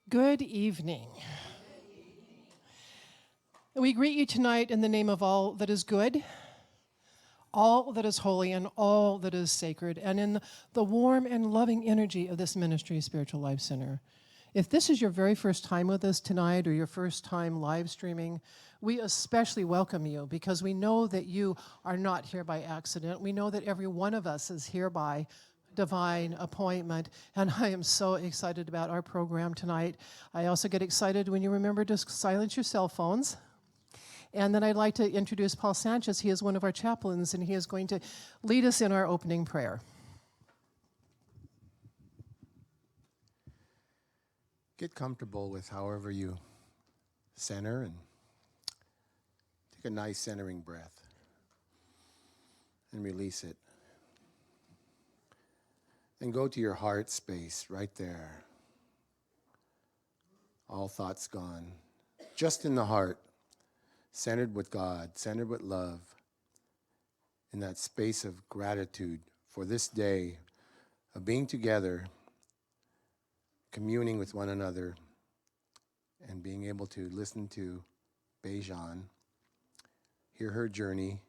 Good evening. We greet you tonight in the name of all that is good, all that is holy, and all that is sacred, and in the warm and loving energy of this ministry, Spiritual Life Center. If this is your very first time with us tonight or your first time live streaming, we especially welcome you because we know that you are not here by accident. We know that every one of us is here by divine appointment, and I am so excited about our program tonight. I also get excited when you remember to silence your cell phones. And then I'd like to introduce Paul Sanchez. He is one of our chaplains, and he is going to lead us in our opening prayer. Get comfortable with however you center and take a nice centering breath and release it. And go to your heart space right there. All thoughts gone. Just in the heart, centered with God, centered with love, in that space of gratitude for this day of being together, communing with one another, and being able to listen to Bajan, hear her journey,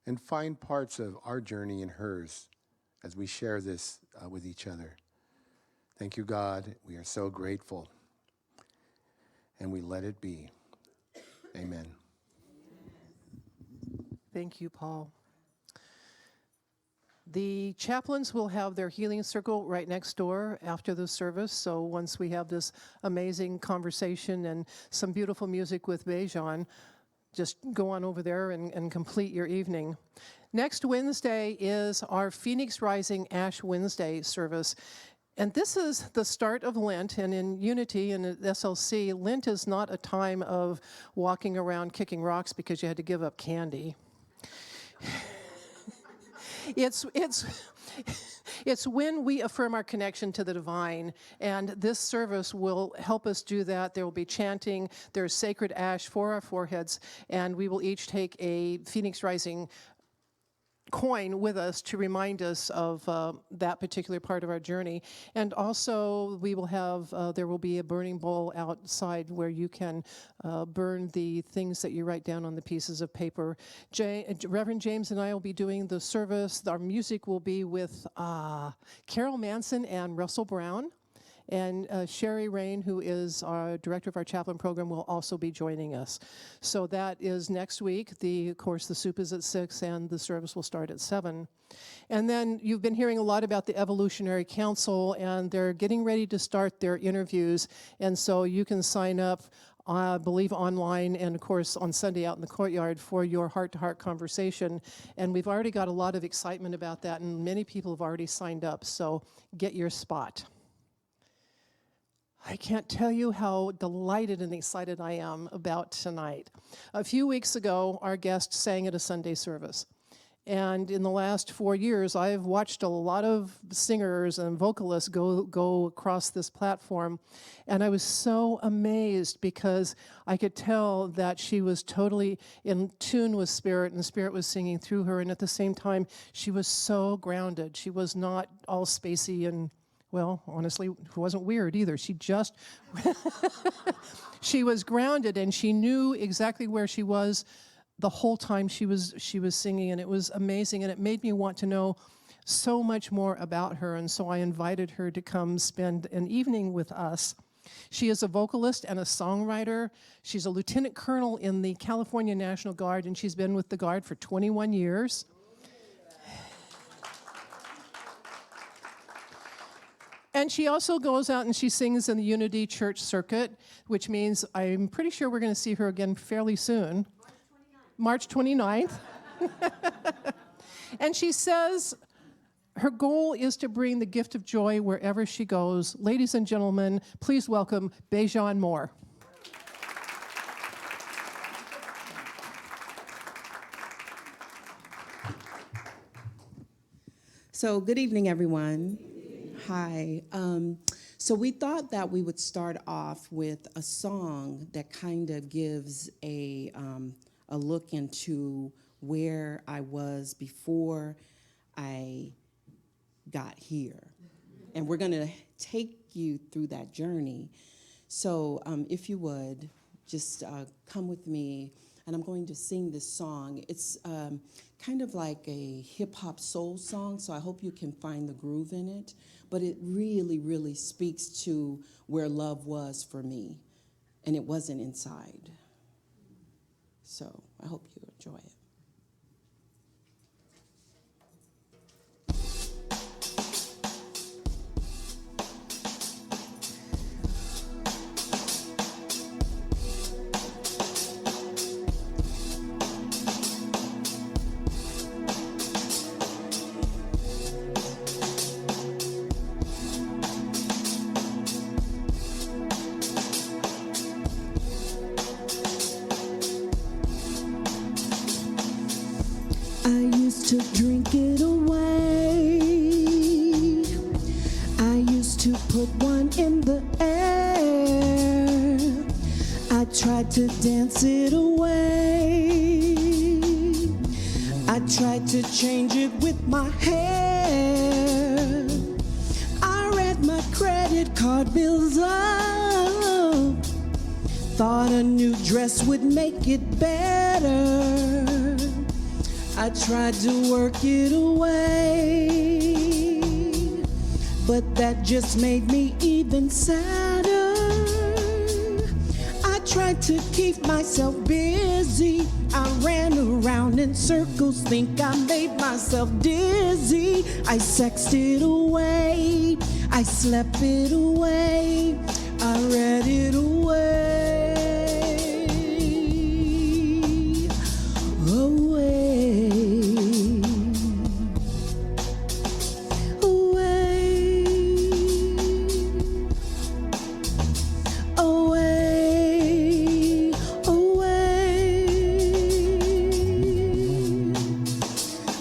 and find parts of our journey in hers as we share this with each other. Thank you, God. We are so grateful. And we let it be. Amen. Thank you, Paul. The chaplains will have their healing circle right next door after the service. So once we have this amazing conversation and some beautiful music with Bajan, just go on over there and complete your evening. Next Wednesday is our Phoenix Rising Ash Wednesday service. And this is the start of Lent, and in Unity and at SLC, Lent is not a time of walking around kicking rocks because you had to give up candy. It's when we affirm our connection to the divine, and this service will help us do that. There will be chanting, there's sacred ash for our foreheads, and we will each take a Phoenix Rising coin with us to remind us of that particular part of our journey. And also we will have, there will be a burning bowl outside where you can burn the things that you write down on the pieces of paper. Reverend James and I will be doing the service. Our music will be with Carol Manson and Russell Brown. And Sherry Rain, who is our director of our chaplain program, will also be joining us. So that is next week. Of course, the soup is at 6, and the service will start at 7. And then you've been hearing a lot about the Evolutionary Council, and they're getting ready to start their interviews. And so you can sign up, I believe, online, and of course on Sunday out in the courtyard for your heart-to-heart conversation. And we've already got a lot of excitement about that, and many people have already signed up. So get your spot. I can't tell you how delighted and excited I am about tonight. A few weeks ago, our guest sang at a Sunday service. And in the last 4 years, I've watched a lot of singers and vocalists go across this platform. And I was so amazed because I could tell that she was totally in tune with Spirit, and Spirit was singing through her. And at the same time, she was so grounded. She was not all spacey and, well, honestly, it wasn't weird either. She just, she was grounded, and she knew exactly where she was the whole time she was singing, and it was amazing, and it made me want to know so much more about her, and so I invited her to come spend an evening with us. She is a vocalist and a songwriter. She's a lieutenant colonel in the California National Guard, and she's been with the Guard for 21 years. And she also goes out and she sings in the Unity Church Circuit, which means I'm pretty sure we're going to see her again fairly soon. March 29th. And she says her goal is to bring the gift of joy wherever she goes. Ladies and gentlemen, please welcome Bajan Moore. So good evening, everyone. Hi. So we thought that we would start off with a song that kind of gives a look into where I was before I got here. And we're going to take you through that journey. So if you would, just come with me, and I'm going to sing this song. It's kind of like a hip-hop soul song, so I hope you can find the groove in it. But it really, really speaks to where love was for me, and it wasn't inside. So I hope you enjoy it. I used to drink it away. I used to put one in the air. I tried to dance it away. I tried to change it with my hair. I read my credit card bills up. Thought a new dress would make it better. I tried to work it away, but that just made me even sadder. I tried to keep myself busy. I ran around in circles, think I made myself dizzy. I sexed it away, I slept it away, I read it away.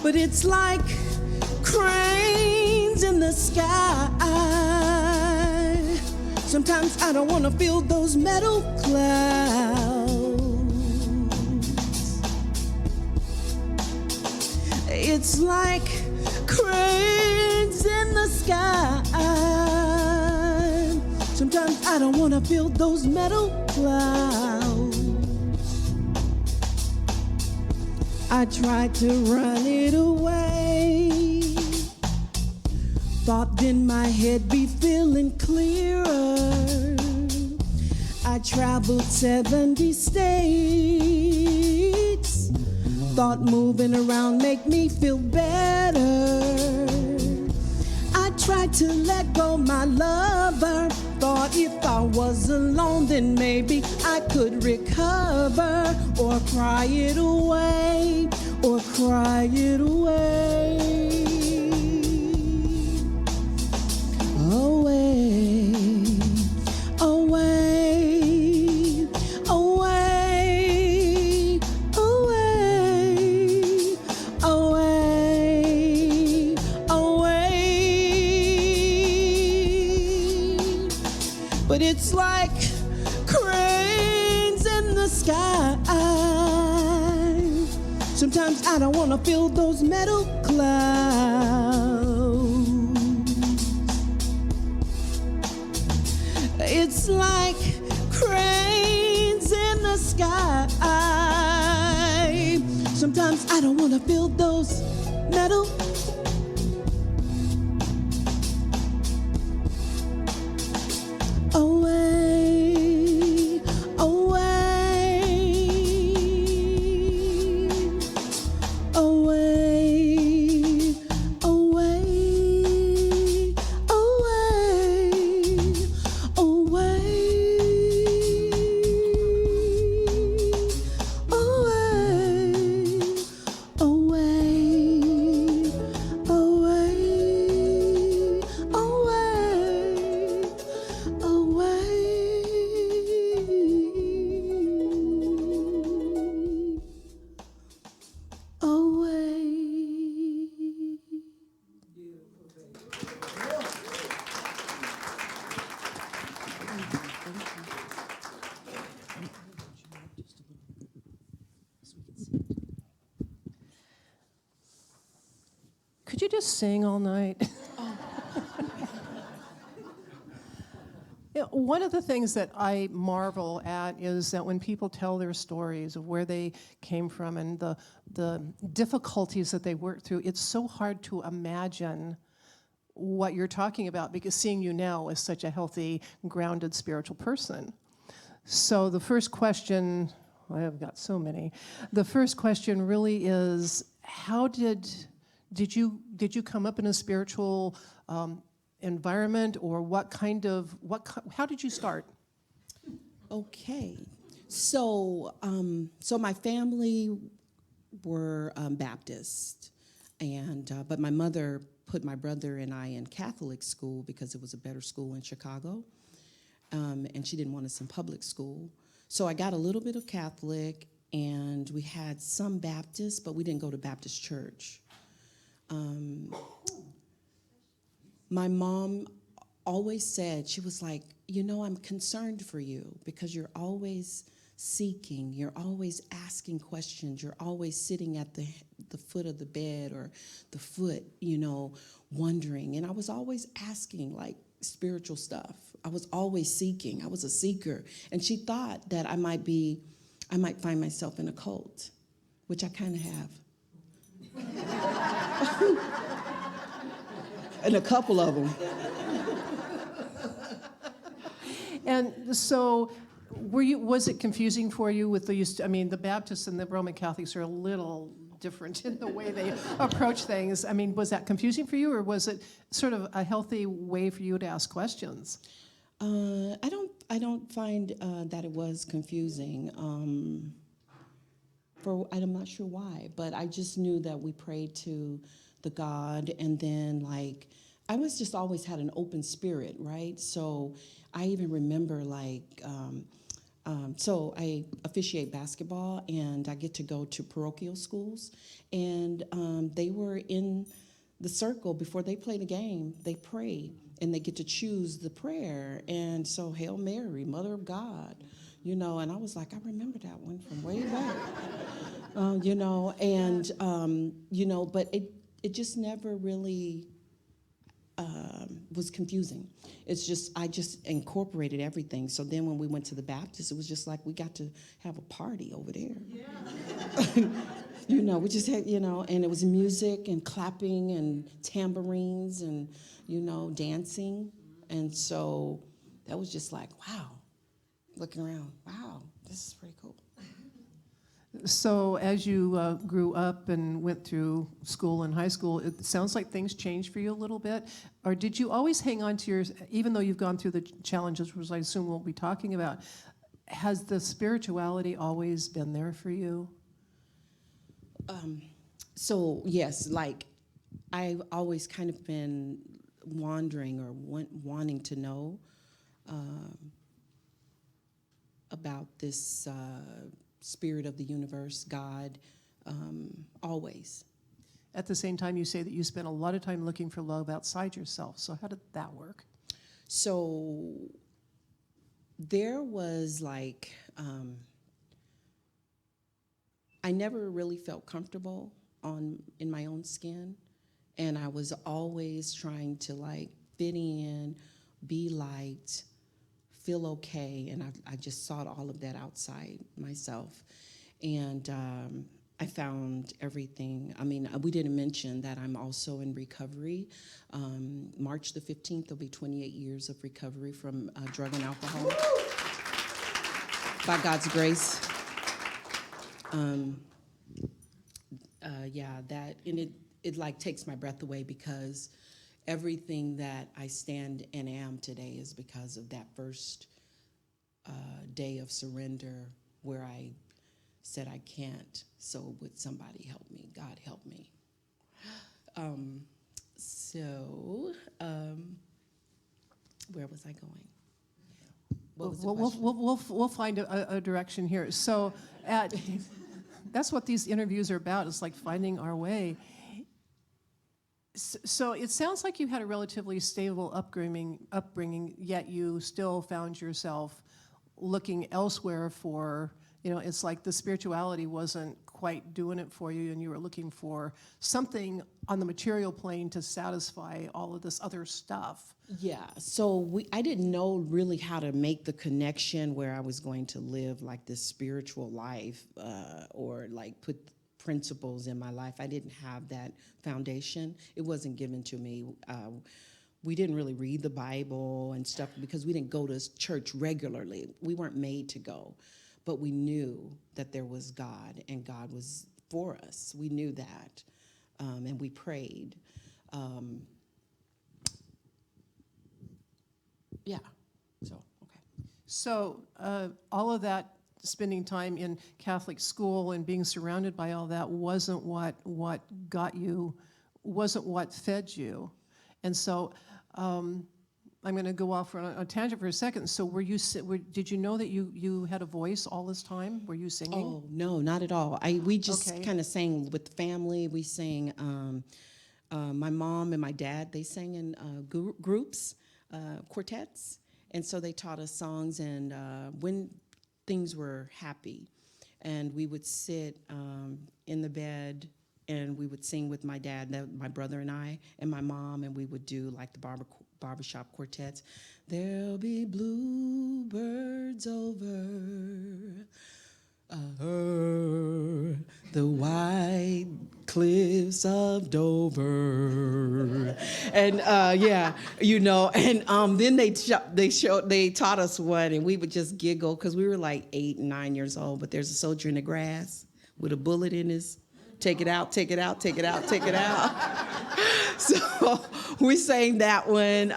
But it's like cranes in the sky. Sometimes I don't want to feel those metal clouds. It's like cranes in the sky. Sometimes I don't want to feel those metal clouds. I tried to run it away. Thought then my head be feeling clearer. I traveled 70 states. Thought moving around make me feel better. I tried to let go my lover. Thought if I was alone, then maybe I could recover, or cry it away, or cry it away. Away, away, away, away, away, away. But it's like cranes in the sky. Sometimes I don't want to feel those metal clouds. It's like cranes in the sky. Sometimes I don't want to feel those metal. Away, away, away, away, away, away, Could you just sing all night? Yeah, One of the things that I marvel at is that when people tell their stories of where they came from and the difficulties that they worked through, it's so hard to imagine what you're talking about, because seeing you now as such a healthy, grounded, spiritual person. So the first question, I've got so many. The first question really is, how did you come up in a spiritual environment, or how did you start? Okay, so my family were Baptist, and but my mother put my brother and I in Catholic school because it was a better school in Chicago, and she didn't want us in public school. So I got a little bit of Catholic, and we had some Baptist, but we didn't go to Baptist church. My mom always said, she was like, I'm concerned for you because you're always seeking, you're always asking questions, you're always sitting at the foot of the bed or the foot, wondering. And I was always asking, like, spiritual stuff. I was always seeking. I was a seeker. And she thought that I might find myself in a cult, which I kind of have. And a couple of them. And so, was it confusing for you with the Baptists and the Roman Catholics are a little different in the way they approach things. Was that confusing for you, or was it sort of a healthy way for you to ask questions? I don't find that it was confusing. I'm not sure why, but I just knew that we prayed to the God, and then I was just always had an open spirit, right? So I even remember so I officiate basketball, and I get to go to parochial schools, and they were in the circle before they played a game. They prayed, and they get to choose the prayer, and so Hail Mary, Mother of God, and I was like, I remember that one from way back, but it just never really was confusing. It's just, I just incorporated everything. So then when we went to the Baptist, it was just like we got to have a party over there. Yeah. We just had, and it was music and clapping and tambourines and, dancing. And so that was just like, wow, looking around, wow, this is pretty cool. So as you grew up and went through school and high school, it sounds like things changed for you a little bit. Or did you always hang on to even though you've gone through the challenges, which I assume we'll be talking about, has the spirituality always been there for you? So yes, I've always kind of been wandering or wanting to know about this spirit of the universe, God, always. At the same time, you say that you spent a lot of time looking for love outside yourself. So how did that work? So there was I never really felt comfortable in my own skin, and I was always trying to fit in, be liked, feel okay, and I just sought all of that outside myself. And I found everything. We didn't mention that I'm also in recovery. March the 15th will be 28 years of recovery from drug and alcohol. By God's grace. It takes my breath away, because everything that I stand and am today is because of that first day of surrender, where I said I can't, so would somebody help me? God help me. Where was I going? What was the question? We'll find a direction here. So that's what these interviews are about. It's like finding our way. So it sounds like you had a relatively stable upbringing, yet you still found yourself looking elsewhere for, it's like the spirituality wasn't quite doing it for you, and you were looking for something on the material plane to satisfy all of this other stuff. Yeah, so I didn't know really how to make the connection where I was going to live like this spiritual life or like put principles in my life. I didn't have that foundation. It wasn't given to me. We didn't really read the Bible and stuff because we didn't go to church regularly. We weren't made to go, but we knew that there was God and God was for us. We knew that, and we prayed. Yeah, so, okay. So all of that, spending time in Catholic school and being surrounded by all that wasn't what got you, wasn't what fed you. And so I'm going to go off on a tangent for a second. So did you know that you had a voice all this time? Were you singing? Oh, no, not at all. We just Okay. kind of sang with the family. We sang, my mom and my dad, they sang in groups, quartets. And so they taught us songs, and when things were happy, and we would sit in the bed and we would sing with my dad, my brother and I, and my mom, and we would do like the barbershop quartets. There'll be bluebirds over the white cliffs of Dover, and yeah, you know, and then they taught us one, and we would just giggle because we were like 8 and 9 years old. But there's a soldier in the grass with a bullet in his. Take it out, take it out, take it out, take it out. So we sang that one.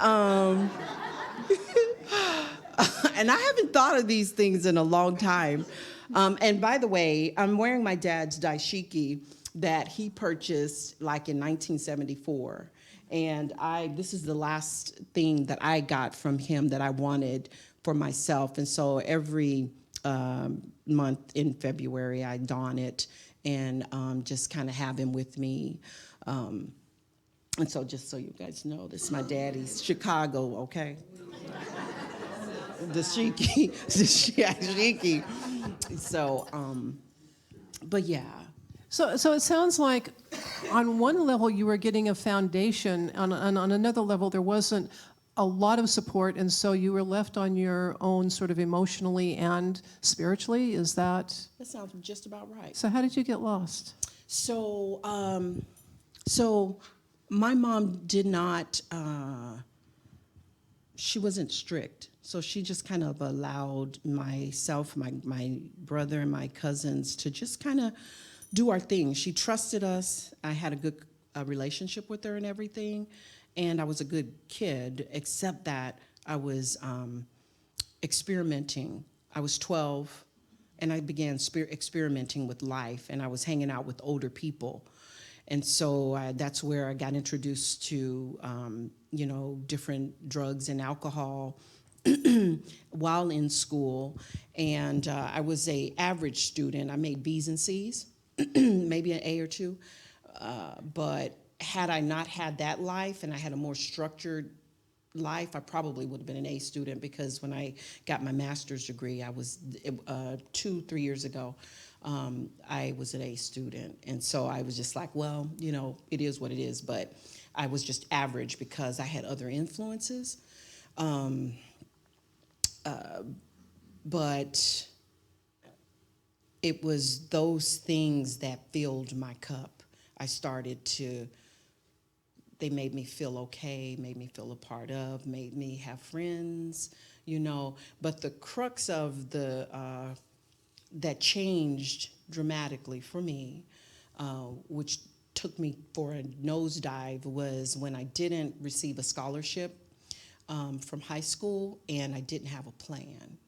And I haven't thought of these things in a long time. And by the way, I'm wearing my dad's dashiki that he purchased like in 1974. And this is the last thing that I got from him that I wanted for myself. And so every month in February, I don it and just kind of have him with me. And so just so you guys know, this is my daddy's Chicago, okay? The shiki. So, but yeah. So it sounds like on one level you were getting a foundation, on another level there wasn't a lot of support, and so you were left on your own sort of emotionally and spiritually. Is that? That sounds just about right. So how did you get lost? So, so my mom did not, she wasn't strict. So she just kind of allowed myself, my brother, and my cousins to just kind of do our thing. She trusted us. I had a good relationship with her and everything. And I was a good kid, except that I was experimenting. I was 12, and I began experimenting with life, and I was hanging out with older people. And so that's where I got introduced to, you know, different drugs and alcohol while in school. And I was an average student. I made B's and C's, maybe an A or two. But had I not had that life and I had a more structured life, I probably would have been an A student, because when I got my master's degree, I was 2-3 years ago, I was an A student. And so I was just like, well, you know, it is what it is. But I was just average because I had other influences. But it was those things that filled my cup. I started to, they made me feel okay, made me feel a part of, made me have friends, you know. But the crux of that changed dramatically for me, which took me for a nosedive, was when I didn't receive a scholarship from high school, and I didn't have a plan.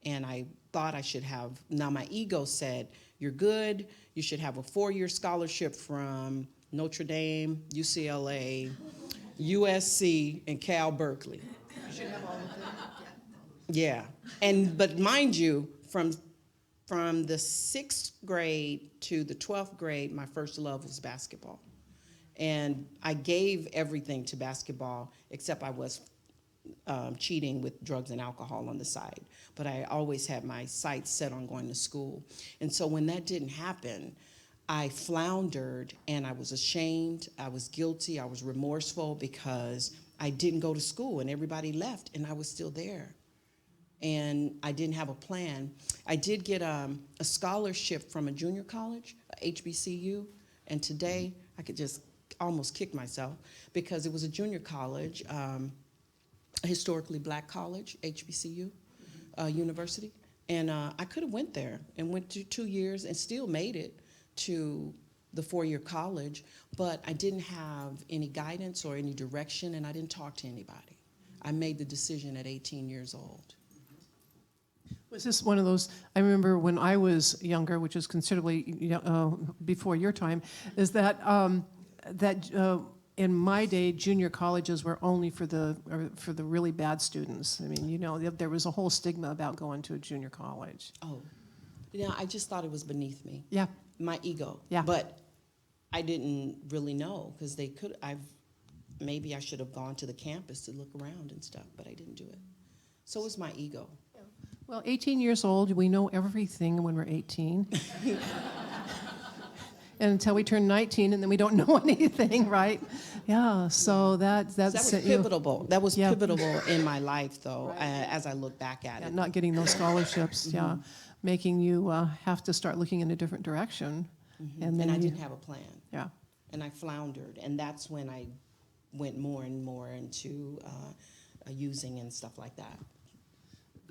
And I thought I should have, now my ego said, you're good, you should have a 4-year scholarship from Notre Dame, UCLA, USC, and Cal Berkeley. You should have all of them. Yeah, but mind you, from the 6th grade to the 12th grade, my first love was basketball. And I gave everything to basketball, except I was cheating with drugs and alcohol on the side. But I always had my sights set on going to school. And so when that didn't happen, I floundered and I was ashamed, I was guilty, I was remorseful because I didn't go to school and everybody left and I was still there. And I didn't have a plan. I did get a scholarship from a junior college, HBCU, and today I could just almost kick myself because it was a junior college, a historically black college, HBCU, university. And I could have went there and went to 2 years and still made it to the 4-year college, but I didn't have any guidance or any direction, and I didn't talk to anybody. I made the decision at 18 years old. Was this one of those, I remember when I was younger, which is considerably before your time, is that in my day, junior colleges were only for the really bad students. I mean, there was a whole stigma about going to a junior college. Oh, I just thought it was beneath me. Yeah. My ego. Yeah. But I didn't really know because maybe I should have gone to the campus to look around and stuff, but I didn't do it. So it was my ego. Well, 18 years old, we know everything when we're 18. And until we turn 19, and then we don't know anything, right? Yeah, so that's That was pivotal. That was pivotal in my life, though, Right. As I look back at it. Not getting those scholarships, yeah, making you have to start looking in a different direction. And then I didn't have a plan. Yeah. And I floundered, and that's when I went more and more into using and stuff like that.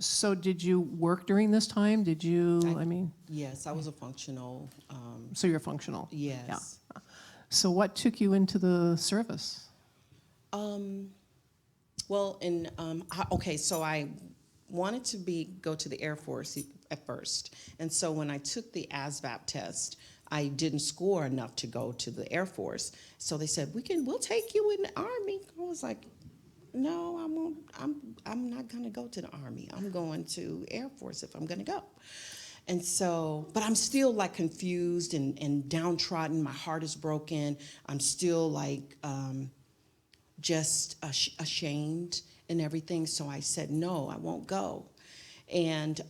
So did you work during this time? Did you, Yes, I was a functional. so you're functional? Yes. Yeah. So what took you into the service? Well, so I wanted to go to the Air Force at first. And so when I took the ASVAB test, I didn't score enough to go to the Air Force. So they said, we'll take you in the Army. I was like, no, I won't. I'm not going to go to the Army. I'm going to Air Force if I'm going to go. And so, but I'm still like confused and downtrodden. My heart is broken. I'm still like just ashamed and everything. So I said, no, I won't go. And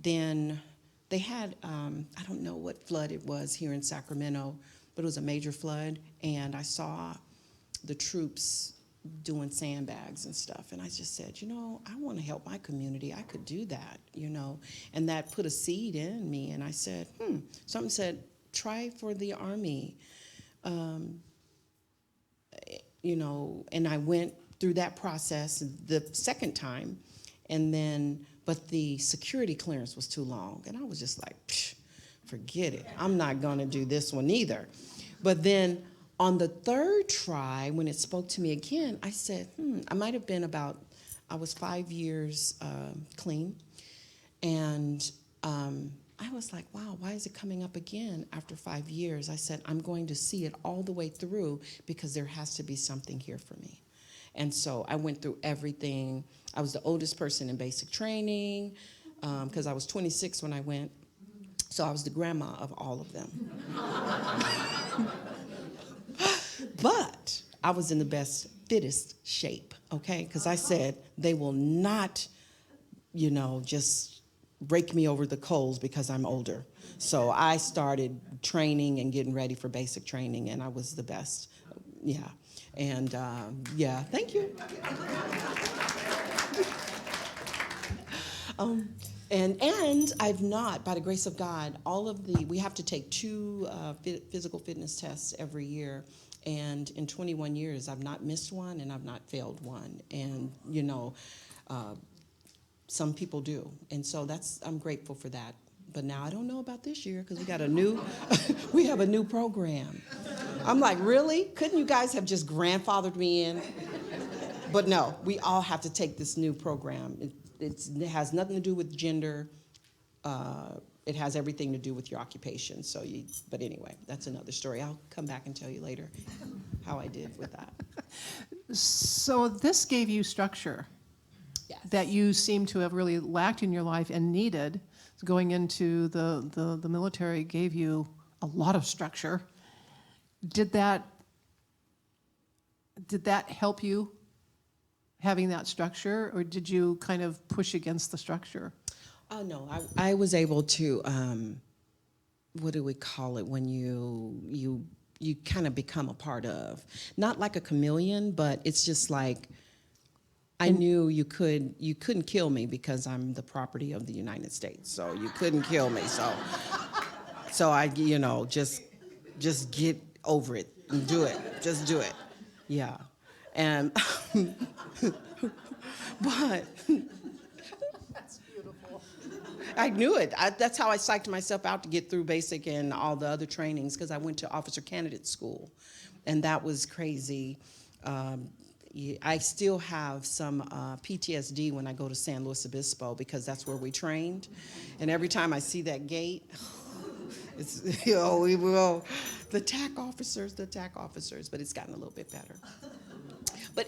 then they had, I don't know what flood it was here in Sacramento, but it was a major flood. And I saw the troops doing sandbags and stuff. And I just said, I want to help my community. I could do that, And that put a seed in me. And I said, something said, try for the Army. And I went through that process the second time. And then, but the security clearance was too long. And I was just like, forget it. I'm not going to do this one either. But then on the third try, when it spoke to me again, I said, I might have been I was 5 years clean. And I was like, wow, why is it coming up again after 5 years? I said, I'm going to see it all the way through because there has to be something here for me. And so I went through everything. I was the oldest person in basic training because I was 26 when I went. So I was the grandma of all of them. But I was in the best, fittest shape, okay? Because I said, they will not, just rake me over the coals because I'm older. So I started training and getting ready for basic training, and I was the best. Yeah. And, thank you. And I've not, by the grace of God, we have to take 2 physical fitness tests every year. And in 21 years, I've not missed one and I've not failed one. And, some people do. And so I'm grateful for that. But now I don't know about this year because we have a new program. I'm like, really? Couldn't you guys have just grandfathered me in? But no, we all have to take this new program. It has nothing to do with gender. It has everything to do with your occupation. But anyway, that's another story. I'll come back and tell you later how I did with that. So this gave you structure. Yes. That you seem to have really lacked in your life and needed. Going into the military gave you a lot of structure. Did that help you, having that structure, or did you kind of push against the structure? Oh, no, I was able to what do we call it when you kind of become a part of, not like a chameleon, but it's just like I knew you couldn't kill me because I'm the property of the United States, so you couldn't kill me. So I, just get over it and do it. Just do it. Yeah. And, but That's beautiful. I knew it. That's how I psyched myself out to get through basic and all the other trainings, because I went to officer candidate school, and that was crazy. I still have some PTSD when I go to San Luis Obispo, because that's where we trained. And every time I see that gate, it's, we will, the TAC officers, but it's gotten a little bit better. But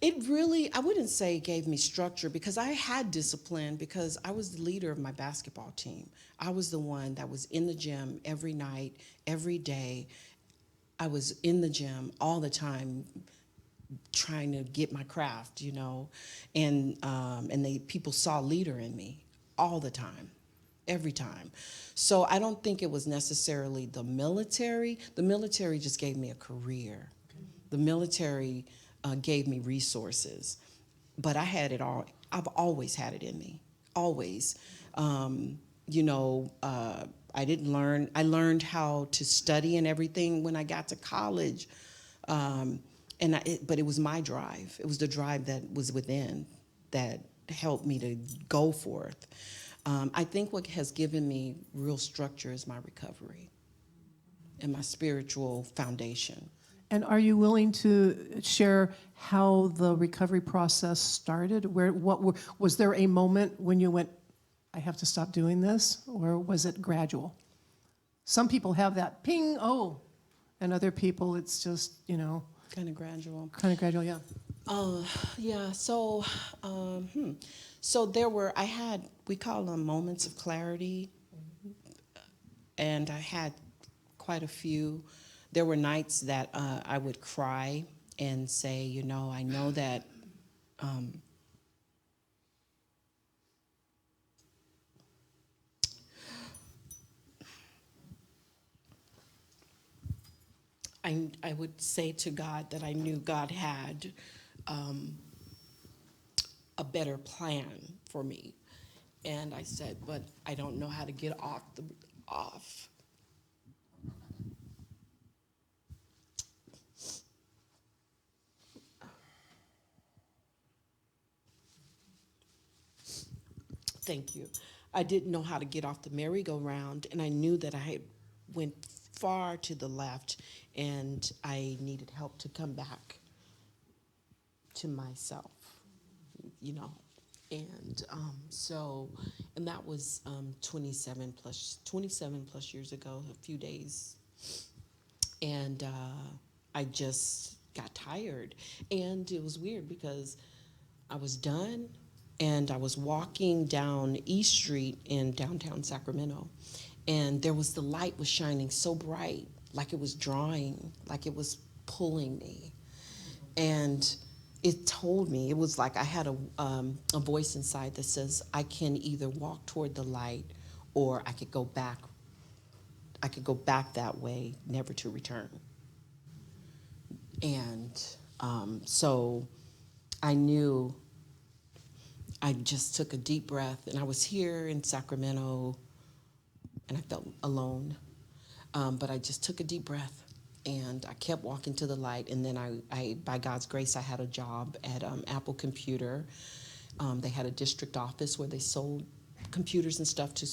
it really, I wouldn't say gave me structure, because I had discipline, because I was the leader of my basketball team. I was the one that was in the gym every night, every day. I was in the gym all the time, trying to get my craft, and people saw leader in me all the time, every time. So I don't think it was necessarily the military. The military just gave me a career. The military gave me resources, but I had it all. I've always had it in me, always. I didn't learn. I learned how to study and everything when I got to college. But it was my drive. It was the drive that was within that helped me to go forth. I think what has given me real structure is my recovery and my spiritual foundation. And are you willing to share how the recovery process started? Was there a moment when you went, I have to stop doing this, or was it gradual? Some people have that ping, and other people it's just, Kind of gradual. kind of gradual, yeah. Yeah, so we call them moments of clarity, and I had quite a few. There were nights that I would cry and say, I know that I would say to God that I knew God had a better plan for me. And I said, but I don't know how to get off. Thank you. I didn't know how to get off the merry-go-round, and I knew that I had went far to the left, and I needed help to come back to myself, And and that was 27 plus years ago, a few days. And I just got tired. And it was weird because I was done, and I was walking down East Street in downtown Sacramento, and the light was shining so bright, like it was drawing, like it was pulling me. And it told me, it was like I had a voice inside that says, I can either walk toward the light, or I could go back that way, never to return. And so I knew. I just took a deep breath, and I was here in Sacramento, and I felt alone. But I just took a deep breath, and I kept walking to the light. And then I by God's grace, I had a job at Apple Computer. They had a district office where they sold computers and stuff to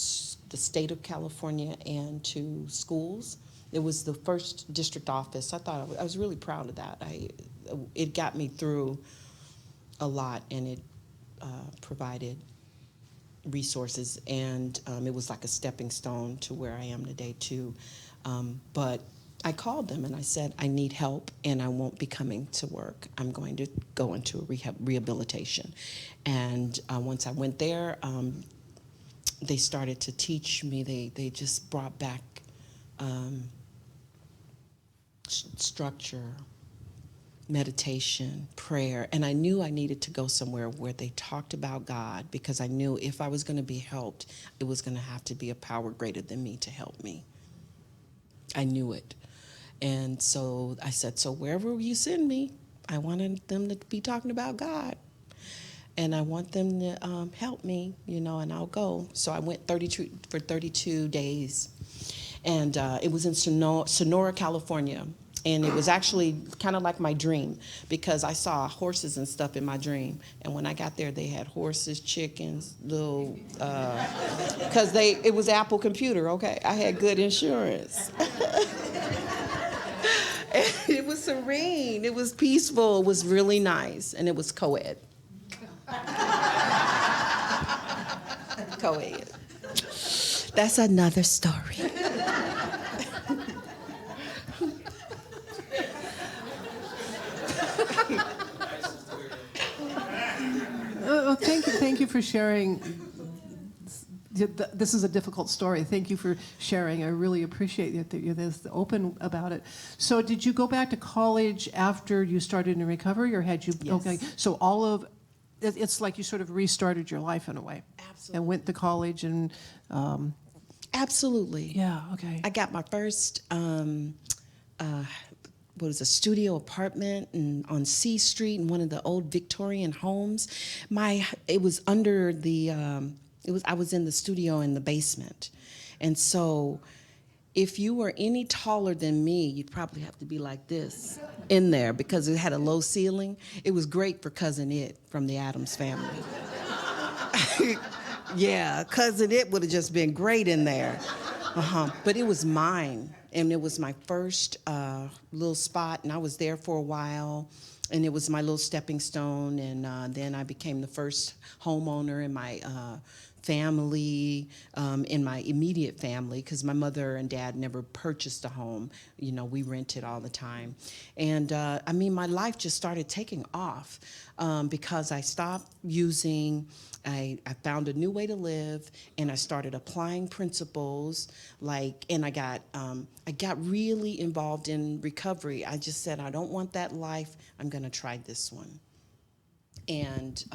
the state of California and to schools. It was the first district office. I was really proud of that. It got me through a lot, and it provided resources, and it was like a stepping stone to where I am today too. But I called them and I said, I need help, and I won't be coming to work. I'm going to go into a rehabilitation. And once I went there, they started to teach me. They just brought back structure, meditation, prayer, and I knew I needed to go somewhere where they talked about God, because I knew if I was going to be helped, it was going to have to be a power greater than me to help me. I knew it. And so I said, so wherever you send me, I wanted them to be talking about God. And I want them to help me, and I'll go. So I went 32 days. And it was in Sonora, California. And it was actually kind of like my dream, because I saw horses and stuff in my dream. And when I got there, they had horses, chickens, little, because it was Apple Computer, okay? I had good insurance. It was serene, it was peaceful, it was really nice, and it was co-ed. Co-ed. That's another story. Thank you for sharing. This is a difficult story. Thank you for sharing. I really appreciate it that you're this open about it. So did you go back to college after you started in recovery, or had you? Yes. Okay. So it's like you sort of restarted your life in a way. Absolutely. And went to college and. Absolutely. Yeah. Okay. I got my first a studio apartment on C Street in one of the old Victorian homes. It was under the I was in the studio in the basement. And so if you were any taller than me, you'd probably have to be like this in there, because it had a low ceiling. It was great for Cousin It from the Addams Family. Yeah, Cousin It would have just been great in there. But it was mine, and it was my first little spot, and I was there for a while, and it was my little stepping stone, and then I became the first homeowner in my family, in my immediate family, because my mother and dad never purchased a home. We rented all the time. And my life just started taking off because I stopped using. I found a new way to live, and I started applying principles, and I got really involved in recovery. I just said, I don't want that life. I'm going to try this one. And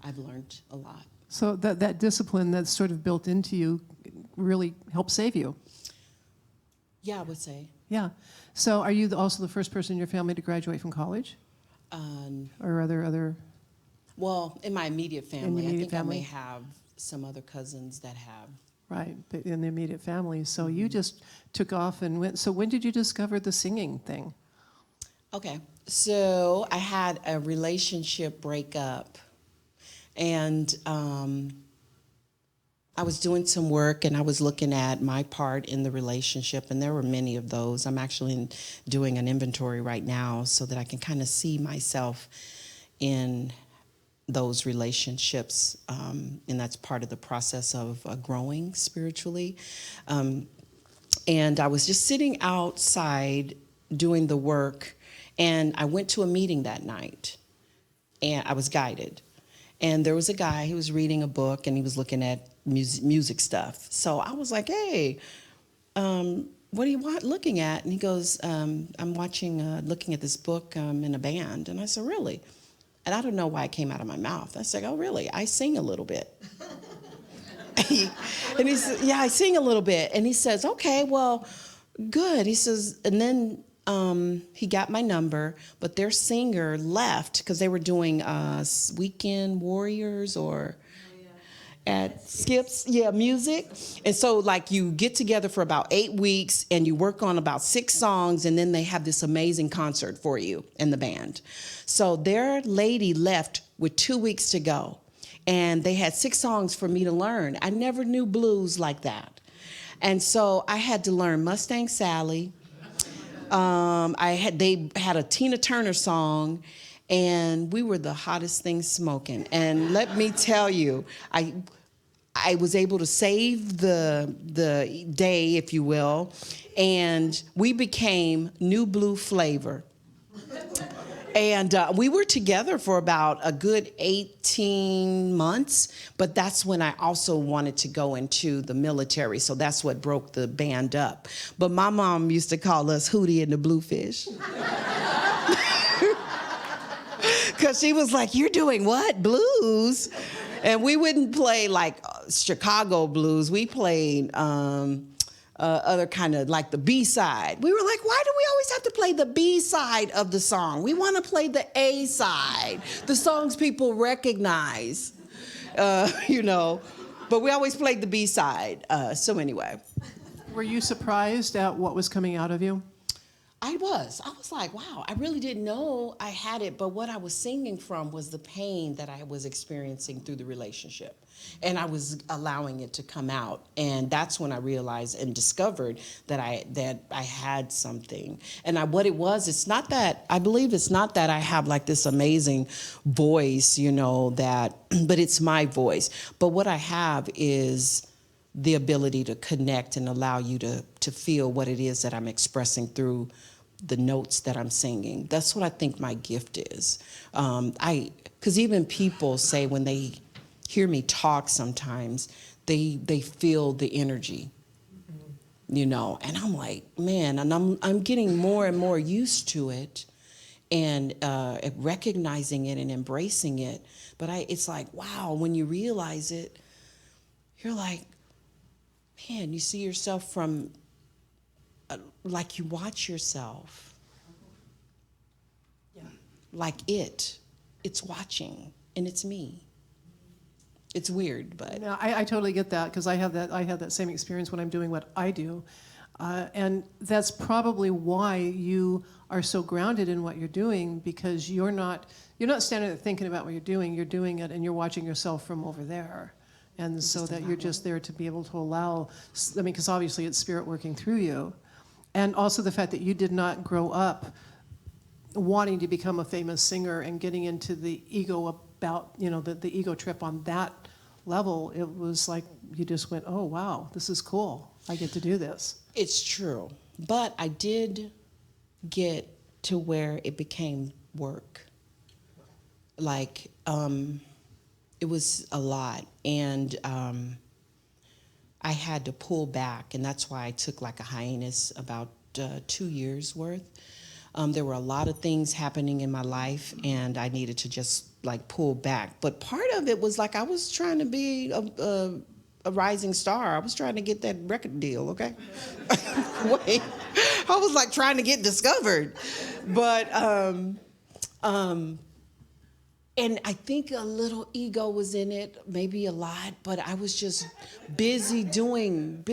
I've learned a lot. So that discipline that's sort of built into you really helped save you. Yeah, I would say. Yeah. So are you also the first person in your family to graduate from college? Or other? Well, in my immediate family. Immediate I think family? I may have some other cousins that have. Right, but in the immediate family. So you just took off and went. So when did you discover the singing thing? Okay. So I had a relationship breakup. And I was doing some work, and I was looking at my part in the relationship, and there were many of those. I'm actually doing an inventory right now so that I can kind of see myself in those relationships, and that's part of the process of growing spiritually. And I was just sitting outside doing the work, and I went to a meeting that night, and I was guided. And there was a guy, he was reading a book, and he was looking at music stuff. So I was like, hey, what do you want looking at? And he goes, I'm looking at this book in a band. And I said, really? And I don't know why it came out of my mouth. I said, oh, really? I sing a little bit. And he said, yeah, I sing a little bit. And he says, okay, well, good. He says, and then he got my number, but their singer left because they were doing Weekend Warriors or at Skips, music. And so you get together for about 8 weeks and you work on about 6 songs, and then they have this amazing concert for you and the band. So their lady left with 2 weeks to go, and they had 6 songs for me to learn. I never knew blues like that. And so I had to learn Mustang Sally. They had a Tina Turner song, and we were the hottest things smoking. And let me tell you, I was able to save the day, if you will, and we became New Blue Flavor. And we were together for about a good 18 months, but that's when I also wanted to go into the military, so that's what broke the band up. But my mom used to call us Hootie and the Bluefish. Because she was like, you're doing what? Blues? And we wouldn't play Chicago blues. We played other kind of like the B side. We were like, why do we always have to play the B side of the song? We want to play the A side, the songs people recognize, you know. But we always played the B side. So anyway. Were you surprised at what was coming out of you? I was like, wow, I really didn't know I had it, but what I was singing from was the pain that I was experiencing through the relationship. And I was allowing it to come out. And that's when I realized and discovered that I had something. And what it was, it's not that, I believe it's not that I have like this amazing voice, you know, but it's my voice. But what I have is the ability to connect and allow you to feel what it is that I'm expressing through the notes that I'm singing. That's what I think my gift is. Because even people say when they hear me talk sometimes, they feel the energy, you know, and I'm like, man, and I'm getting more and more used to it and recognizing it and embracing it. But it's like, wow, when you realize it, you're like, man, you see yourself from, like you watch yourself. Yeah. Like it's watching, and it's me. It's weird, but. No, I totally get that, because I have that same experience when I'm doing what I do. And that's probably why you are so grounded in what you're doing, because you're not standing there thinking about what you're doing it, and you're watching yourself from over there. And so that you're just there to be able to allow, I mean, because obviously it's spirit working through you. And also the fact that you did not grow up wanting to become a famous singer and getting into the ego about, you know, the ego trip on that level. It was like you just went, oh, wow, this is cool. I get to do this. It's true. But I did get to where it became work. Like, it was a lot, and I had to pull back, and that's why I took like a hiatus about 2 years worth. There were a lot of things happening in my life, and I needed to just like pull back. But part of it was like I was trying to be a rising star. I was trying to get that record deal, okay? Wait, I was like trying to get discovered, but. And I think a little ego was in it, maybe a lot, but I was just busy doing.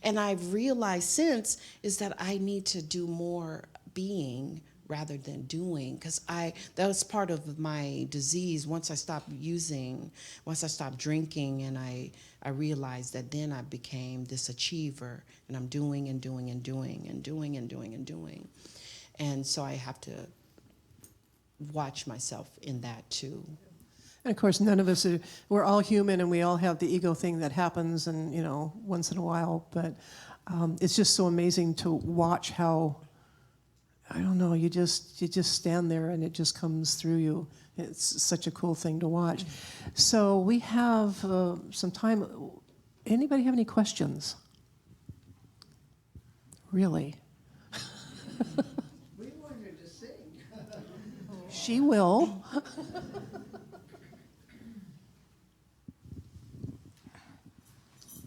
And I've realized since is that I need to do more being rather than doing, because that was part of my disease. Once I stopped drinking, and I realized that then I became this achiever, and I'm doing. And so I have to watch myself in that too. And of course, none of us we're all human, and we all have the ego thing that happens, and you know, once in a while. But it's just so amazing to watch how, I don't know, you just stand there and it just comes through you. It's such a cool thing to watch. So we have some time. Anybody have any questions? Really? She will.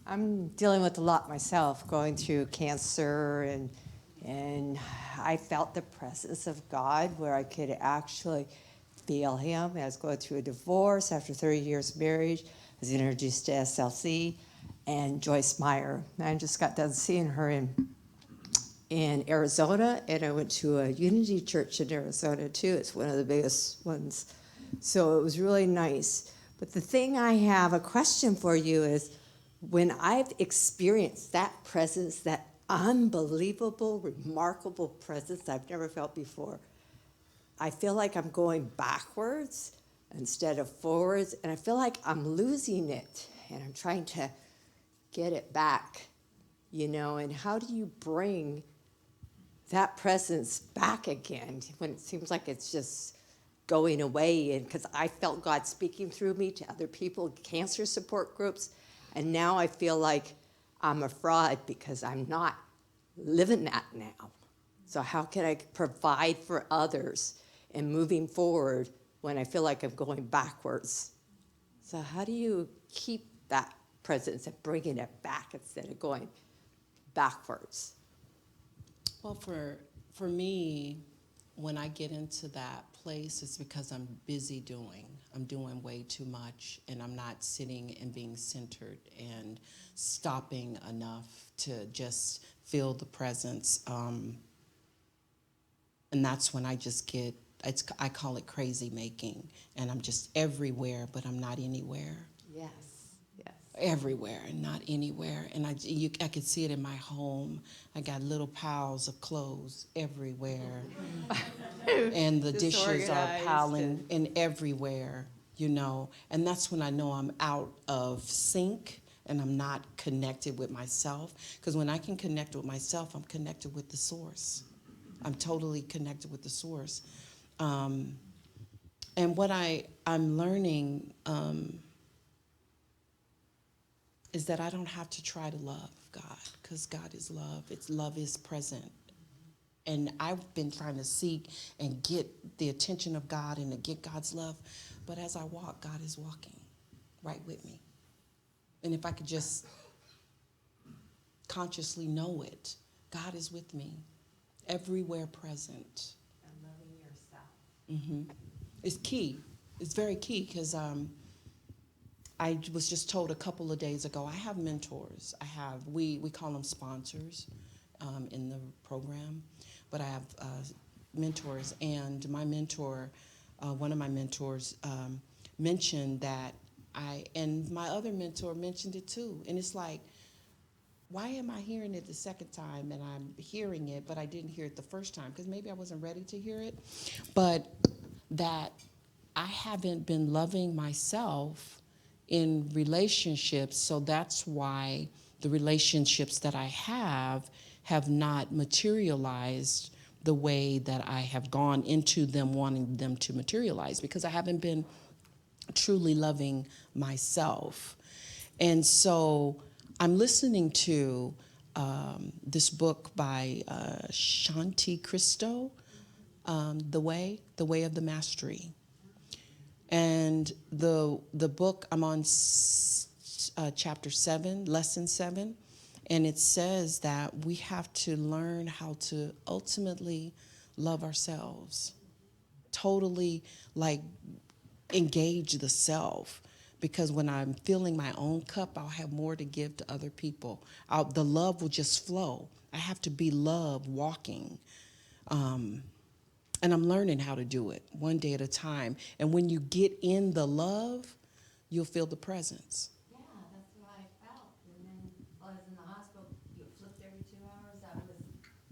I'm dealing with a lot myself, going through cancer, and I felt the presence of God where I could actually feel Him. I was going through a divorce after 30 years of marriage. I was introduced to SLC and Joyce Meyer. I just got done seeing her in Arizona, and I went to a Unity Church in Arizona too. It's one of the biggest ones. So it was really nice. But the thing I have a question for you is, when I've experienced that presence, that unbelievable, remarkable presence I've never felt before, I feel like I'm going backwards instead of forwards, and I feel like I'm losing it, and I'm trying to get it back, you know. And how do you bring that presence back again when it seems like it's just going away? And because I felt God speaking through me to other people, cancer support groups, and now I feel like I'm a fraud because I'm not living that now. So how can I provide for others and moving forward when I feel like I'm going backwards? So how do you keep that presence and bringing it back instead of going backwards? Well, for me, when I get into that place, it's because I'm busy doing. I'm doing way too much, and I'm not sitting and being centered and stopping enough to just feel the presence. And that's when I just get, I call it crazy making, and I'm just everywhere, but I'm not anywhere. Yes, yes. Everywhere and not anywhere. And I can see it in my home. I got little piles of clothes everywhere. And the dishes are Disorganized piling in everywhere, you know. And that's when I know I'm out of sync and I'm not connected with myself. Because when I can connect with myself, I'm connected with the source. I'm totally connected with the source. And what I'm learning is that I don't have to try to love God, because God is love. Love is present. And I've been trying to seek and get the attention of God and to get God's love. But as I walk, God is walking right with me. And if I could just consciously know it, God is with me, everywhere present. And loving yourself. It's key. It's very key, because I was just told a couple of days ago, I have mentors. We call them sponsors in the program, but I have mentors. And my mentor, one of my mentors mentioned that and my other mentor mentioned it too. And it's like, why am I hearing it the second time and I'm hearing it, but I didn't hear it the first time? Because maybe I wasn't ready to hear it. But that I haven't been loving myself in relationships, so that's why the relationships that I have not materialized the way that I have gone into them wanting them to materialize, because I haven't been truly loving myself. And so I'm listening to this book by Shanti Christo, The Way of the Mastery. And the book, I'm on chapter 7, lesson 7, and it says that we have to learn how to ultimately love ourselves, totally like engage the self. Because when I'm filling my own cup, I'll have more to give to other people. The love will just flow. I have to be love walking. And I'm learning how to do it one day at a time. And when you get in the love, you'll feel the presence. Yeah, that's what I felt. And then while I was in the hospital, you flipped every 2 hours.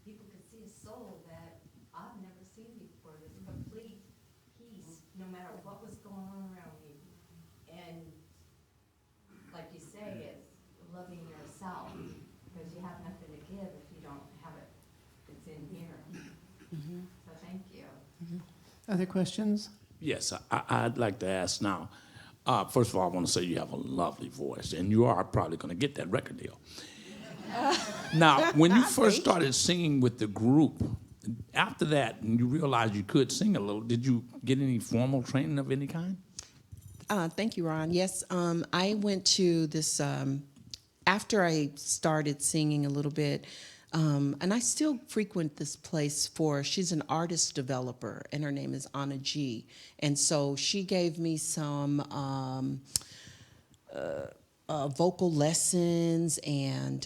People could see a soul that I've never seen before. This complete peace, no matter what was going on around me. And like you say, it's loving yourself, because you have nothing to give if you don't have it. It's in here. So thank you. Other questions? Yes, I'd like to ask now. First of all, I want to say you have a lovely voice, and you are probably going to get that record deal. Now, when you first started singing with the group, after that, and you realized you could sing a little, did you get any formal training of any kind? Thank you, Ron. Yes, I went to this, after I started singing a little bit, and I still frequent this place she's an artist developer, and her name is Anna G. And so she gave me some vocal lessons and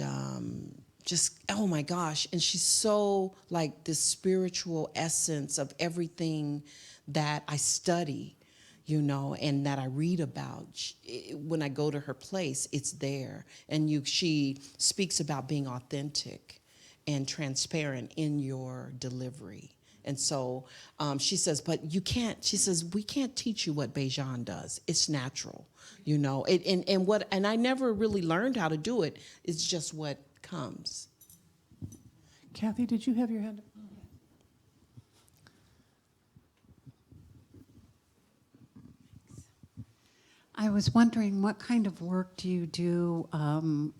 just, oh my gosh. And she's so like this spiritual essence of everything that I study, you know, and that I read about. When I go to her place, it's there. And she speaks about being authentic and transparent in your delivery. And so she says, but you can't, she says, we can't teach you what Bajan does. It's natural, you know. And I never really learned how to do it. It's just what comes. Kathy, did you have your hand up? I was wondering, what kind of work do you do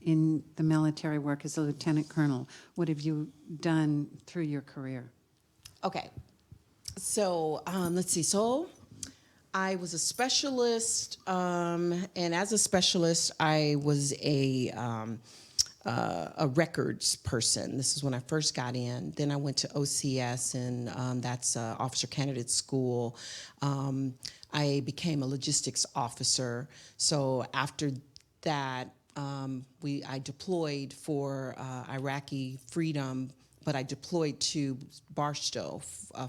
in the military work as a lieutenant colonel? What have you done through your career? Okay, so let's see. So I was a specialist, and as a specialist, I was a a records person. This is when I first got in. Then I went to OCS, and that's Officer Candidate School. I became a logistics officer. So after that, I deployed for Iraqi freedom, but I deployed to Barstow,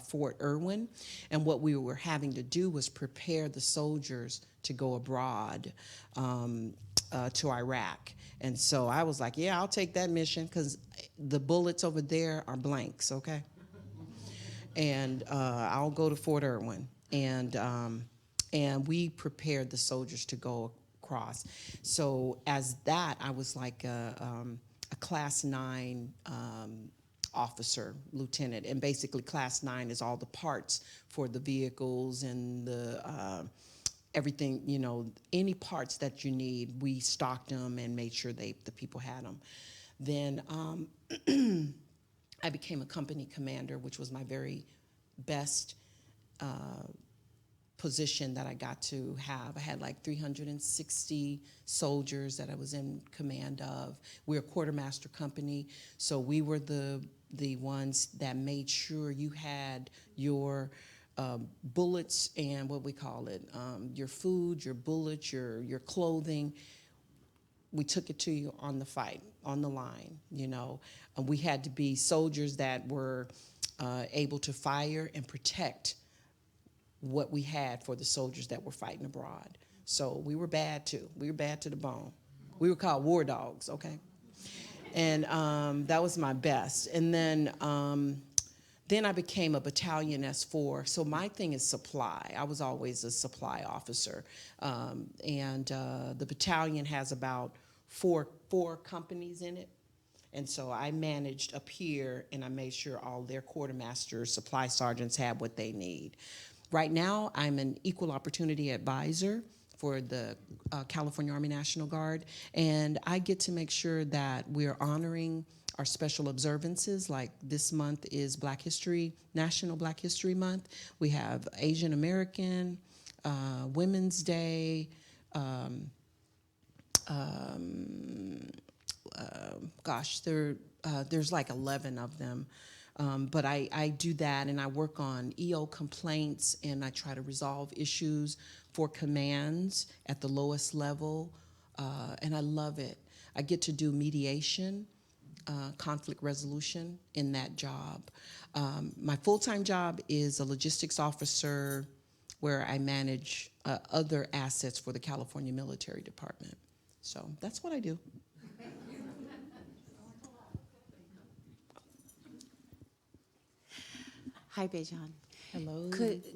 Fort Irwin, and what we were having to do was prepare the soldiers to go abroad to Iraq. And so I was like, yeah, I'll take that mission, because the bullets over there are blanks, okay? And I'll go to Fort Irwin. And we prepared the soldiers to go across. So as that, I was like a Class 9 officer, lieutenant. And basically Class 9 is all the parts for the vehicles and the everything, you know, any parts that you need, we stocked them and made sure the people had them. Then I became a company commander, which was my very best position that I got to have. I had like 360 soldiers that I was in command of. We're a quartermaster company, so we were the ones that made sure you had your bullets and what we call it, your food, your bullets, your clothing. We took it to you on the fight, on the line, you know. And we had to be soldiers that were able to fire and protect what we had for the soldiers that were fighting abroad. So we were bad too. We were bad to the bone. We were called war dogs, okay? And that was my best. And then I became a battalion S4. So my thing is supply. I was always a supply officer. The battalion has about four companies in it. And so I managed up here, and I made sure all their quartermasters, supply sergeants had what they need. Right now, I'm an equal opportunity advisor for the California Army National Guard, and I get to make sure that we're honoring our special observances. Like this month is National Black History Month. We have Asian American, Women's Day, there's like 11 of them. But I do that, and I work on EO complaints, and I try to resolve issues for commands at the lowest level, and I love it. I get to do mediation, conflict resolution in that job. My full-time job is a logistics officer where I manage other assets for the California Military Department. So that's what I do. Hi, Bajan. Hello.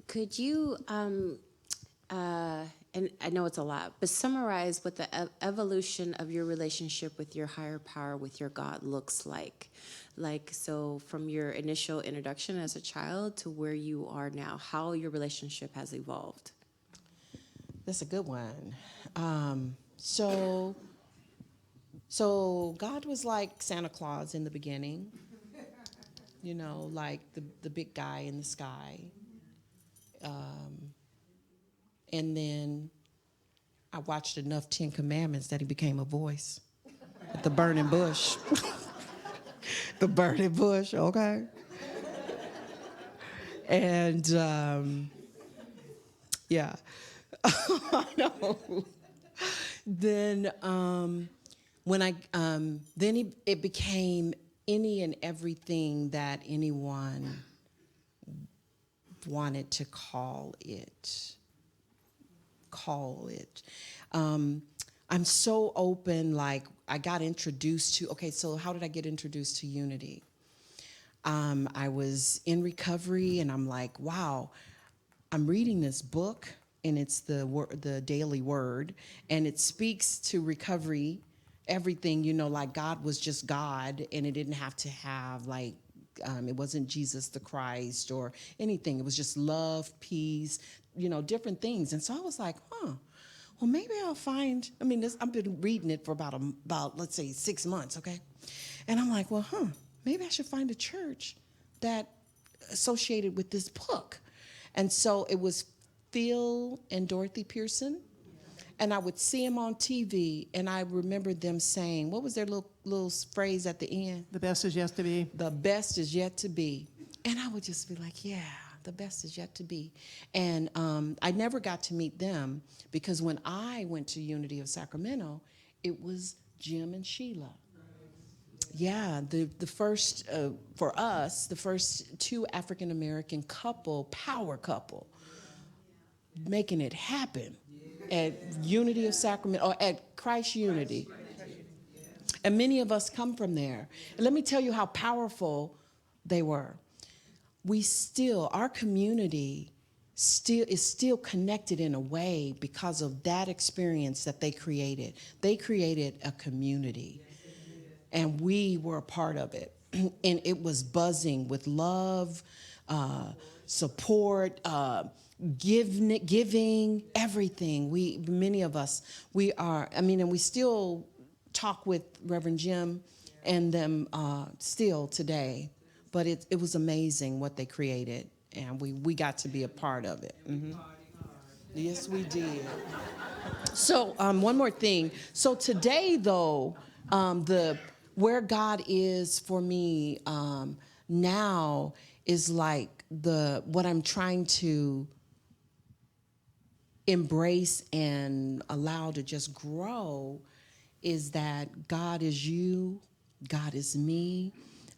Could you, and I know it's a lot, but summarize what the evolution of your relationship with your higher power, with your God, looks like? Like, so from your initial introduction as a child to where you are now, how your relationship has evolved. That's a good one. So God was like Santa Claus in the beginning. You know, like the big guy in the sky. And then I watched enough 10 Commandments that he became a voice at the burning bush. The burning bush, okay? And yeah, I know. Then it became any and everything that anyone wanted to call it. I'm so open, like I got introduced to, okay, so how did I get introduced to unity? I was in recovery, and I'm like, wow, I'm reading this book, and it's the Daily Word, and it speaks to recovery, everything, you know, like God was just God, and it didn't have to have like, it wasn't Jesus the Christ or anything. It was just love, peace, you know, different things. And so I was like, well, maybe I'll find, I've been reading it for about let's say 6 months, okay? And I'm like, well, maybe I should find a church that associated with this book. And so it was Phil and Dorothy Pearson. And I would see them on TV, and I remember them saying, what was their little phrase at the end? The best is yet to be. The best is yet to be. And I would just be like, yeah, the best is yet to be. And I never got to meet them because when I went to Unity of Sacramento, it was Jim and Sheila. Yeah, the first, for us, the first two African-American power couple, making it happen at Unity of Sacramento, or at Christ Unity. And many of us come from there. And let me tell you how powerful they were. Our community is still connected in a way because of that experience that they created. They created a community, and we were a part of it. And it was buzzing with love, support, giving, everything. Many of us, and we still talk with Reverend Jim and them still today. But it was amazing what they created, and we got to be a part of it. Mm-hmm. Yes, we did. So one more thing. So today, though, where God is for me now is like what I'm trying to embrace and allow to just grow is that God is you, God is me.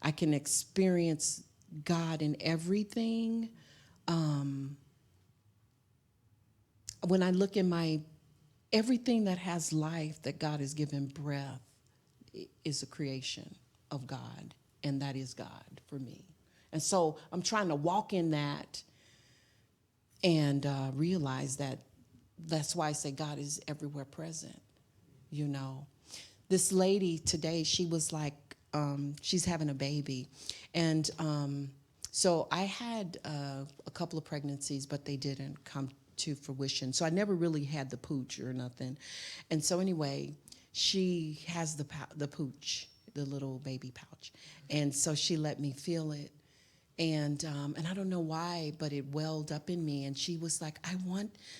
I can experience God in everything. When I look in everything that has life, that God has given breath, is a creation of God, and that is God for me. And so I'm trying to walk in that and realize that that's why I say God is everywhere present, you know. This lady today, she was like, she's having a baby. And so I had a couple of pregnancies, but they didn't come to fruition. So I never really had the pooch or nothing. And so anyway, she has the pooch, the little baby pouch. And so she let me feel it. And I don't know why, but it welled up in me. And she was like,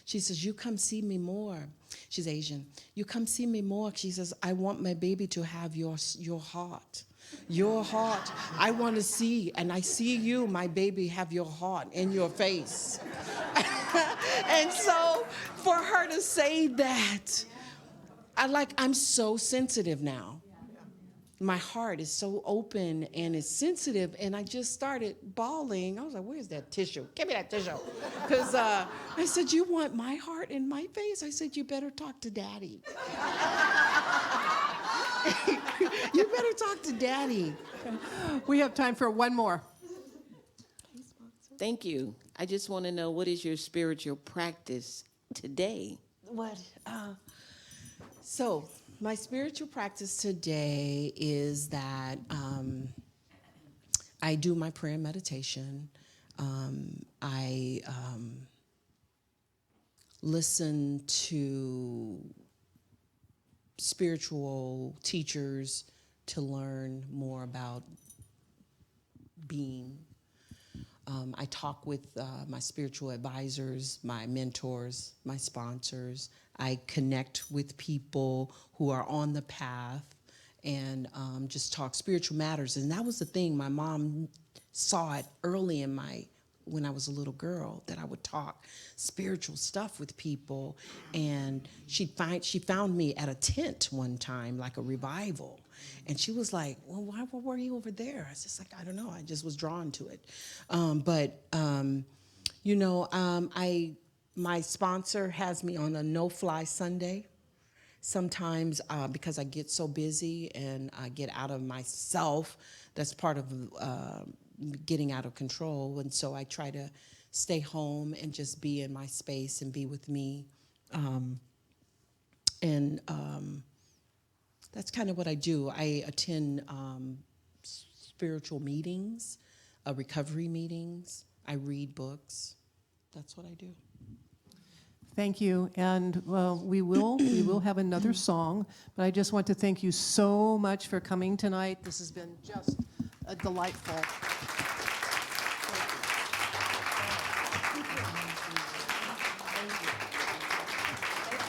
she says, you come see me more. She's Asian. You come see me more. She says, I want my baby to have your heart. Your heart. I want to see, and I see you, my baby, have your heart in your face. And so for her to say that, I'm so sensitive now. My heart is so open and it's sensitive, and I just started bawling. I was like, where's that tissue? Give me that tissue. Because I said, you want my heart in my face? I said, you better talk to Daddy. You better talk to Daddy. We have time for one more. Thank you. I just want to know, what is your spiritual practice today? So my spiritual practice today is that I do my prayer and meditation. I listen to spiritual teachers to learn more about being. I talk with my spiritual advisors, my mentors, my sponsors. I connect with people who are on the path and just talk spiritual matters. And that was the thing. My mom saw it early when I was a little girl, that I would talk spiritual stuff with people. And she found me at a tent one time, like a revival. And she was like, well, why were you over there? I was just like, I don't know. I just was drawn to it. My sponsor has me on a no-fly Sunday. Sometimes because I get so busy and I get out of myself, that's part of getting out of control. And so I try to stay home and just be in my space and be with me. That's kind of what I do. I attend spiritual meetings, recovery meetings. I read books. That's what I do. Thank you. And we will have another song, but I just want to thank you so much for coming tonight. This has been just delightful.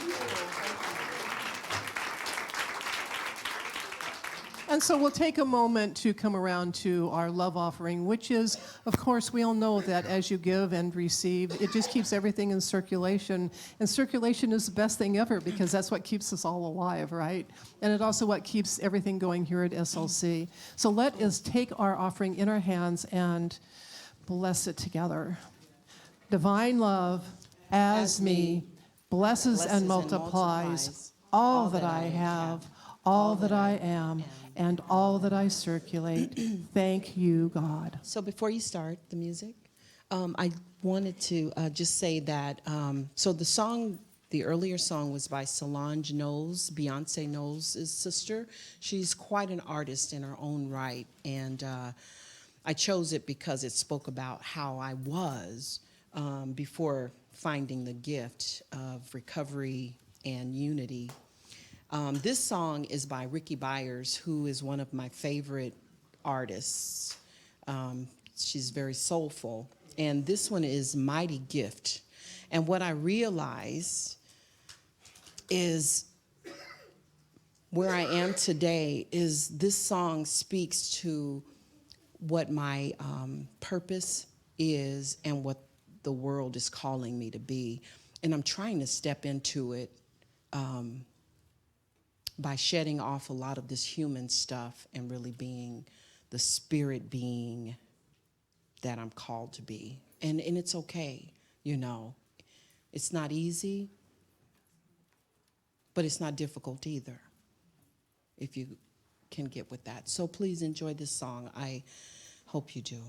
Thank you. And so we'll take a moment to come around to our love offering, which is, of course, we all know that as you give and receive, it just keeps everything in circulation. And circulation is the best thing ever because that's what keeps us all alive, right? And it also what keeps everything going here at SLC. So let us take our offering in our hands and bless it together. Divine love, as me, blesses and multiplies all that I have, all that I am, and all that I circulate. Thank you, God. So before you start the music, I wanted to just say that, so the earlier song was by Solange Knowles, Beyonce Knowles' sister. She's quite an artist in her own right, and I chose it because it spoke about how I was before finding the gift of recovery and unity. This song is by Ricky Byers, who is one of my favorite artists. She's very soulful. And this one is Mighty Gift. And what I realized is where I am today is this song speaks to what my purpose is and what the world is calling me to be. And I'm trying to step into it by shedding off a lot of this human stuff and really being the spirit being that I'm called to be. And it's okay, you know. It's not easy, but it's not difficult either, if you can get with that. So please enjoy this song. I hope you do.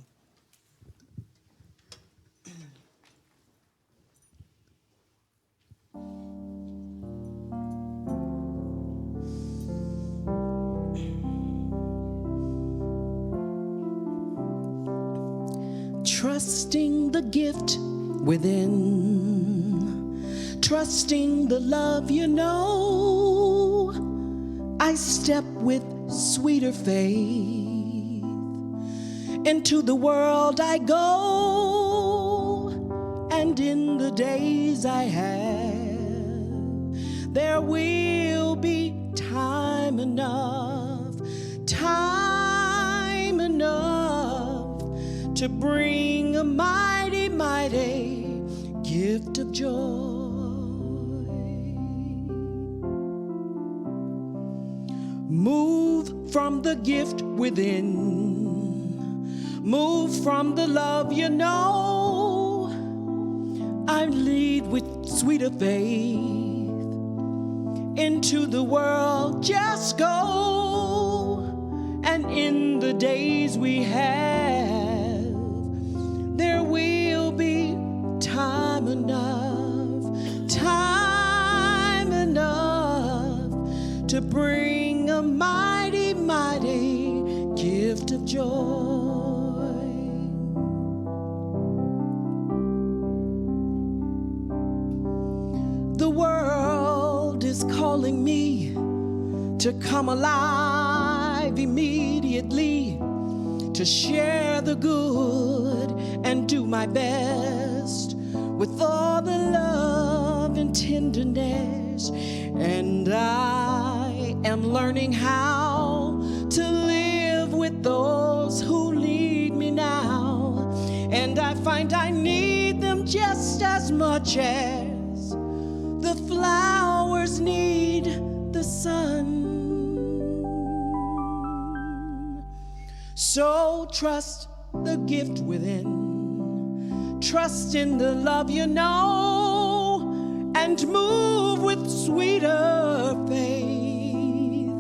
Trusting the gift within, trusting the love you know, I step with sweeter faith. Into the world I go, and in the days I have, there will be time enough to bring a mighty, mighty gift of joy. Move from the gift within, move from the love you know. I lead with sweeter faith. Into the world just go, and in the days we have, there will be time enough to bring a mighty, mighty gift of joy. The world is calling me to come alive immediately, to share the good and do my best with all the love and tenderness. And I am learning how to live with those who lead me now. And I find I need them just as much as the flowers need the sun. So trust the gift within, trust in the love you know, and move with sweeter faith.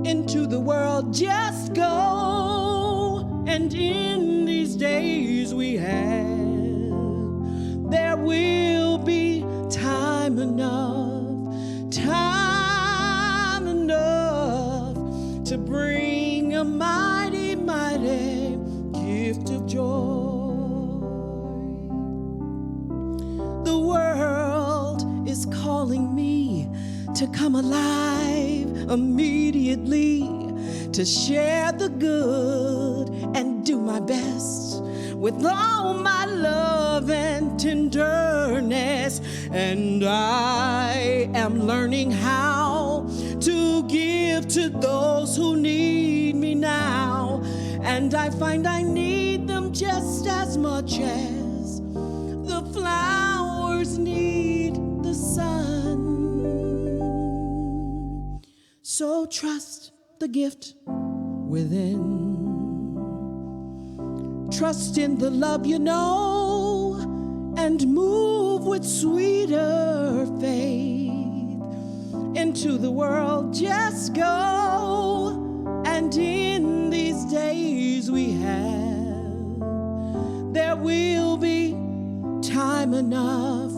Into the world just go, and in these days we have, there will be time enough to bring a mighty, mighty gift of joy. The world is calling me to come alive immediately, to share the good and do my best with all my love and tenderness. And I am learning how to give to those who need And I find I need them just as much as the flowers need the sun. So trust the gift within. Trust in the love you know, and move with sweeter faith into the world. Just go, and in these days we have, there will be time enough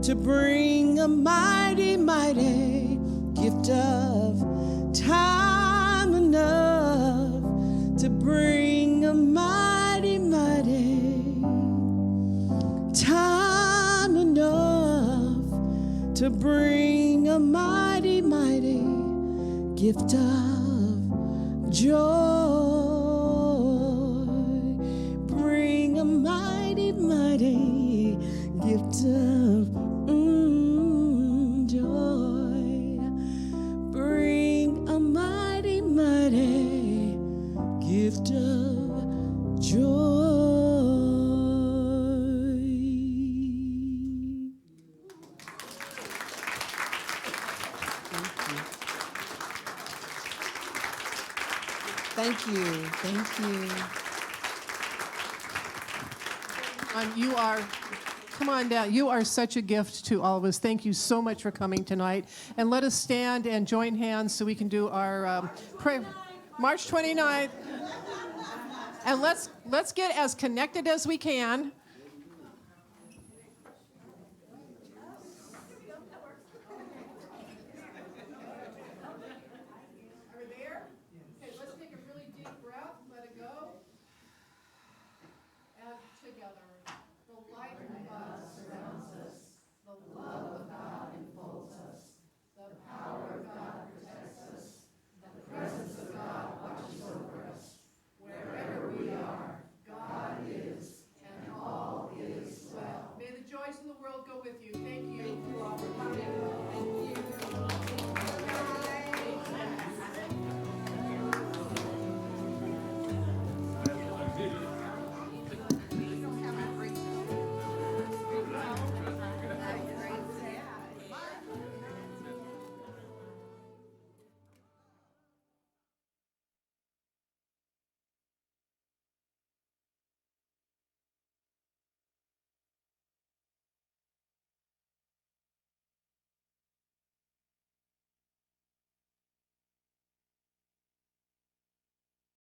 to bring a mighty, mighty gift of time enough to bring a mighty, mighty time enough to bring a mighty, mighty gift of joy. Bring a mighty, mighty gift of joy. Bring a mighty, mighty gift of joy. Thank you. Thank you. You are, come on down. You are such a gift to all of us. Thank you so much for coming tonight. And let us stand and join hands so we can do our prayer. March 29th. And let's get as connected as we can.